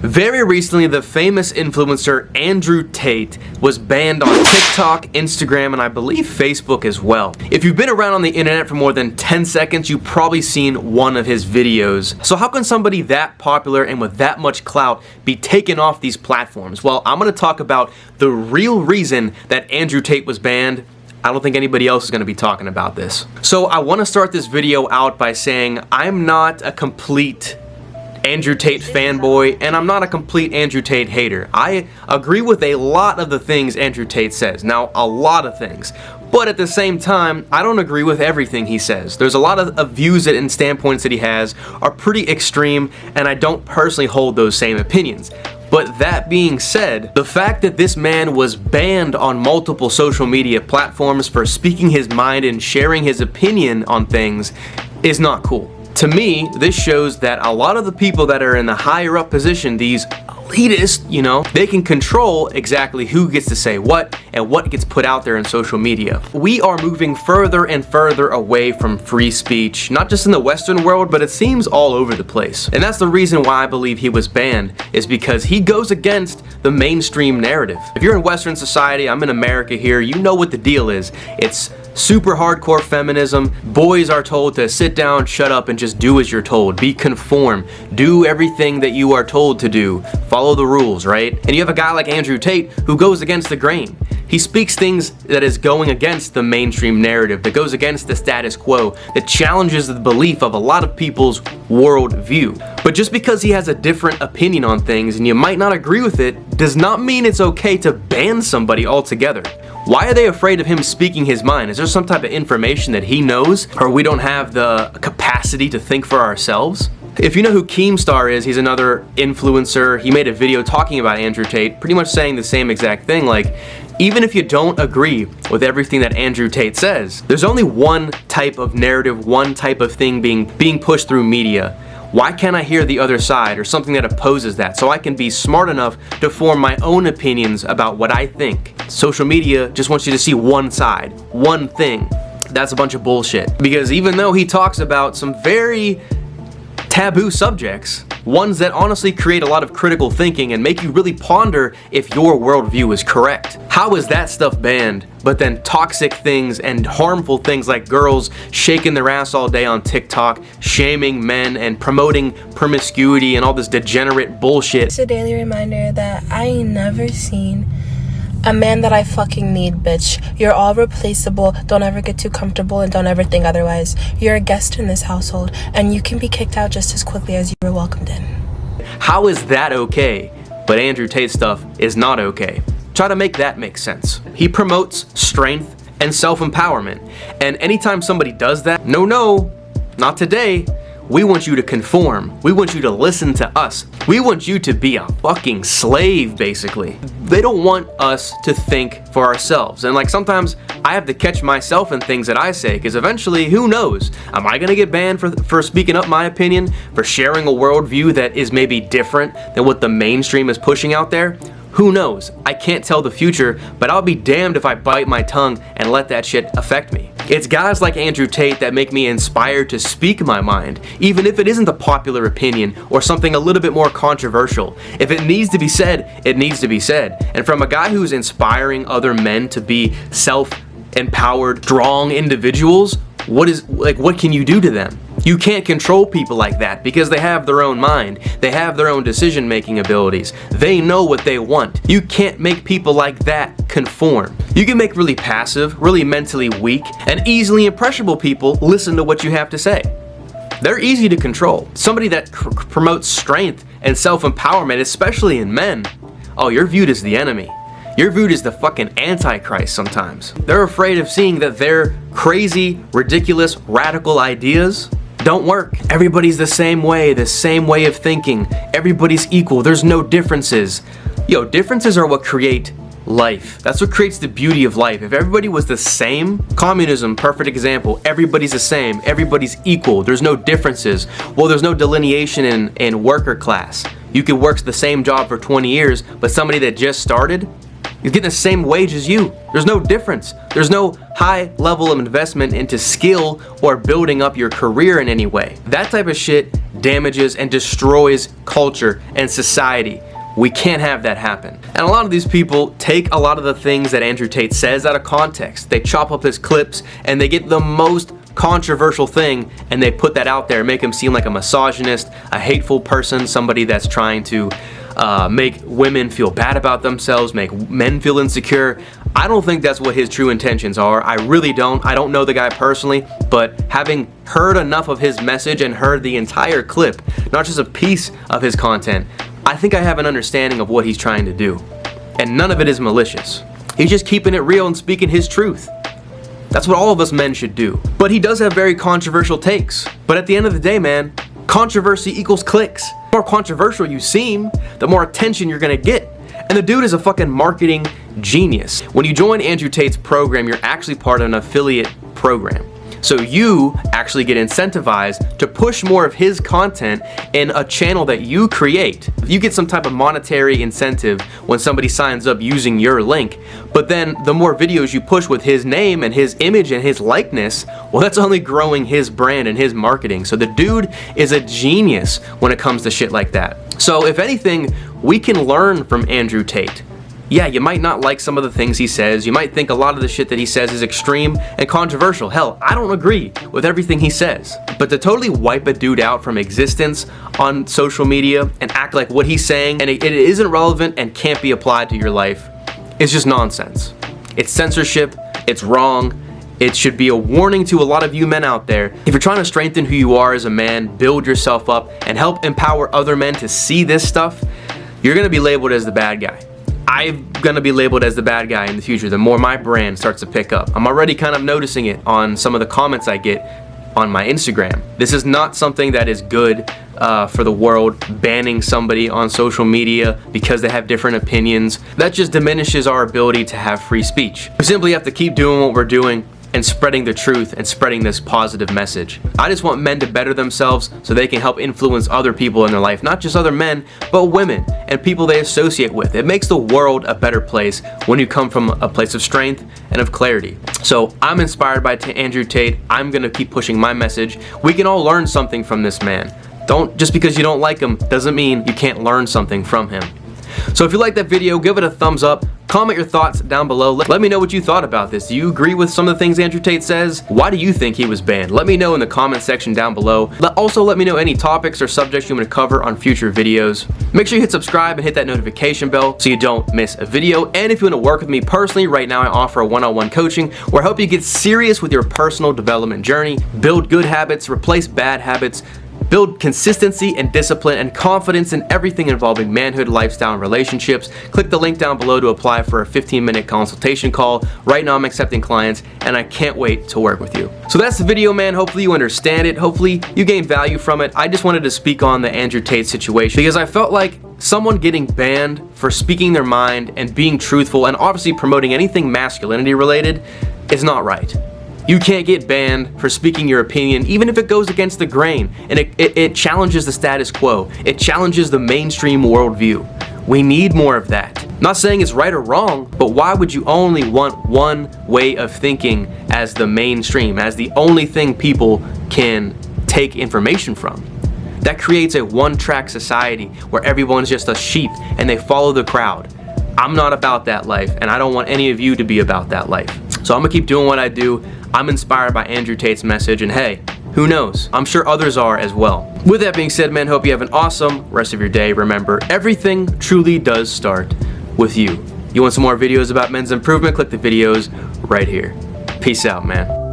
Very recently, the famous influencer Andrew Tate was banned on TikTok, Instagram, and I believe Facebook as well. If you've been around on the internet for more than 10 seconds, you've probably seen one of his videos. So how can somebody that popular and with that much clout be taken off these platforms? Well, I'm going to talk about the real reason that Andrew Tate was banned. I don't think anybody else is going to be talking about this. So I want to start this video out by saying I'm not a complete Andrew Tate fanboy, and I'm not a complete Andrew Tate hater. I agree with a lot of the things Andrew Tate says. Now, a lot of things. But at the same time, I don't agree with everything he says. There's a lot of views and standpoints that he has are pretty extreme, and I don't personally hold those same opinions. But that being said, the fact that this man was banned on multiple social media platforms for speaking his mind and sharing his opinion on things is not cool. To me, this shows that a lot of the people that are in the higher up position, these elitists, you know, they can control exactly who gets to say what and what gets put out there in social media. We are moving further and further away from free speech, not just in the Western world, but it seems all over the place. And that's the reason why I believe he was banned, is because he goes against the mainstream narrative. If you're in Western society, I'm in America here, you know what the deal is. It's super hardcore feminism. Boys are told to sit down, shut up, and just do as you're told. Be conform. Do everything that you are told to do. Follow the rules, right? And you have a guy like Andrew Tate who goes against the grain. He speaks things that is going against the mainstream narrative, that goes against the status quo, that challenges the belief of a lot of people's worldview. But just because he has a different opinion on things and you might not agree with it, does not mean it's okay to ban somebody altogether. Why are they afraid of him speaking his mind? Is there some type of information that he knows, or we don't have the capacity to think for ourselves? If you know who Keemstar is, he's another influencer. He made a video talking about Andrew Tate, pretty much saying the same exact thing, like, even if you don't agree with everything that Andrew Tate says, there's only one type of narrative, one type of thing being pushed through media. Why can't I hear the other side, or something that opposes that, so I can be smart enough to form my own opinions about what I think? Social media just wants you to see one side, one thing. That's a bunch of bullshit. Because even though he talks about some very taboo subjects, ones that honestly create a lot of critical thinking and make you really ponder if your worldview is correct. How is that stuff banned, but then toxic things and harmful things like girls shaking their ass all day on TikTok, shaming men and promoting promiscuity and all this degenerate bullshit? It's a daily reminder that I ain't never seen a man that I fucking need, bitch. You're all replaceable. Don't ever get too comfortable and don't ever think otherwise. You're a guest in this household and you can be kicked out just as quickly as you were welcomed in. How is that okay? But Andrew Tate stuff is not okay. Try to make that make sense. He promotes strength and self-empowerment. And anytime somebody does that, no, not today. We want you to conform. We want you to listen to us. We want you to be a fucking slave, basically. They don't want us to think for ourselves. And like sometimes I have to catch myself in things that I say, because eventually, who knows? Am I gonna get banned for speaking up my opinion? For sharing a worldview that is maybe different than what the mainstream is pushing out there? Who knows? I can't tell the future, but I'll be damned if I bite my tongue and let that shit affect me. It's guys like Andrew Tate that make me inspired to speak my mind, even if it isn't the popular opinion or something a little bit more controversial. If it needs to be said, it needs to be said. And from a guy who's inspiring other men to be self-empowered, strong individuals, what can you do to them? You can't control people like that because they have their own mind. They have their own decision-making abilities. They know what they want. You can't make people like that conform. You can make really passive, really mentally weak, and easily impressionable people listen to what you have to say. They're easy to control. Somebody that promotes strength and self-empowerment, especially in men, oh, you're viewed as the enemy. You're viewed as the fucking Antichrist sometimes. They're afraid of seeing that their crazy, ridiculous, radical ideas don't work. Everybody's the same way of thinking. Everybody's equal. There's no differences. Yo, differences are what create life. That's what creates the beauty of life. If everybody was the same, communism, perfect example, everybody's the same, everybody's equal, there's no differences. Well, there's no delineation in worker class. You could work the same job for 20 years, but somebody that just started is getting the same wage as you. There's no difference. There's no high level of investment into skill or building up your career in any way. That type of shit damages and destroys culture and society. We can't have that happen. And a lot of these people take a lot of the things that Andrew Tate says out of context. They chop up his clips and they get the most controversial thing and they put that out there, make him seem like a misogynist, a hateful person, somebody that's trying to make women feel bad about themselves, make men feel insecure. I don't think that's what his true intentions are. I really don't. I don't know the guy personally, but having heard enough of his message and heard the entire clip, not just a piece of his content, I think I have an understanding of what he's trying to do. And none of it is malicious. He's just keeping it real and speaking his truth. That's what all of us men should do. But he does have very controversial takes. But at the end of the day, man, controversy equals clicks. The more controversial you seem, the more attention you're gonna get. And the dude is a fucking marketing genius. When you join Andrew Tate's program, you're actually part of an affiliate program. So you actually get incentivized to push more of his content in a channel that you create. You get some type of monetary incentive when somebody signs up using your link, but then the more videos you push with his name and his image and his likeness, well, that's only growing his brand and his marketing. So the dude is a genius when it comes to shit like that. So if anything, we can learn from Andrew Tate. Yeah, you might not like some of the things he says. You might think a lot of the shit that he says is extreme and controversial. Hell, I don't agree with everything he says. But to totally wipe a dude out from existence on social media and act like what he's saying and it isn't relevant and can't be applied to your life is just nonsense. It's censorship. It's wrong. It should be a warning to a lot of you men out there. If you're trying to strengthen who you are as a man, build yourself up, and help empower other men to see this stuff, you're gonna be labeled as the bad guy. I'm gonna be labeled as the bad guy in the future the more my brand starts to pick up. I'm already kind of noticing it on some of the comments I get on my Instagram. This is not something that is good for the world, banning somebody on social media because they have different opinions. That just diminishes our ability to have free speech. We simply have to keep doing what we're doing and spreading the truth and spreading this positive message. I just want men to better themselves so they can help influence other people in their life, not just other men, but women and people they associate with. It makes the world a better place when you come from a place of strength and of clarity. So I'm inspired by Andrew Tate. I'm gonna keep pushing my message. We can all learn something from this man. Just because you don't like him doesn't mean you can't learn something from him. So if you like that video, give it a thumbs up. Comment your thoughts down below. Let me know what you thought about this. Do you agree with some of the things Andrew Tate says? Why do you think he was banned? Let me know in the comment section down below. Also, let me know any topics or subjects you want to cover on future videos. Make sure you hit subscribe and hit that notification bell so you don't miss a video. And if you want to work with me personally, right now I offer a one-on-one coaching where I help you get serious with your personal development journey, build good habits, replace bad habits, build consistency and discipline and confidence in everything involving manhood, lifestyle, and relationships. Click the link down below to apply for a 15-minute consultation call. Right now I'm accepting clients and I can't wait to work with you. So that's the video, man. Hopefully you understand it. Hopefully you gain value from it. I just wanted to speak on the Andrew Tate situation because I felt like someone getting banned for speaking their mind and being truthful and obviously promoting anything masculinity related is not right. You can't get banned for speaking your opinion, even if it goes against the grain, and it challenges the status quo. It challenges the mainstream worldview. We need more of that. Not saying it's right or wrong, but why would you only want one way of thinking as the mainstream, as the only thing people can take information from? That creates a one-track society where everyone's just a sheep and they follow the crowd. I'm not about that life, and I don't want any of you to be about that life. So I'm gonna keep doing what I do. I'm inspired by Andrew Tate's message, and hey, who knows? I'm sure others are as well. With that being said, man, hope you have an awesome rest of your day. Remember, everything truly does start with you. You want some more videos about men's improvement? Click the videos right here. Peace out, man.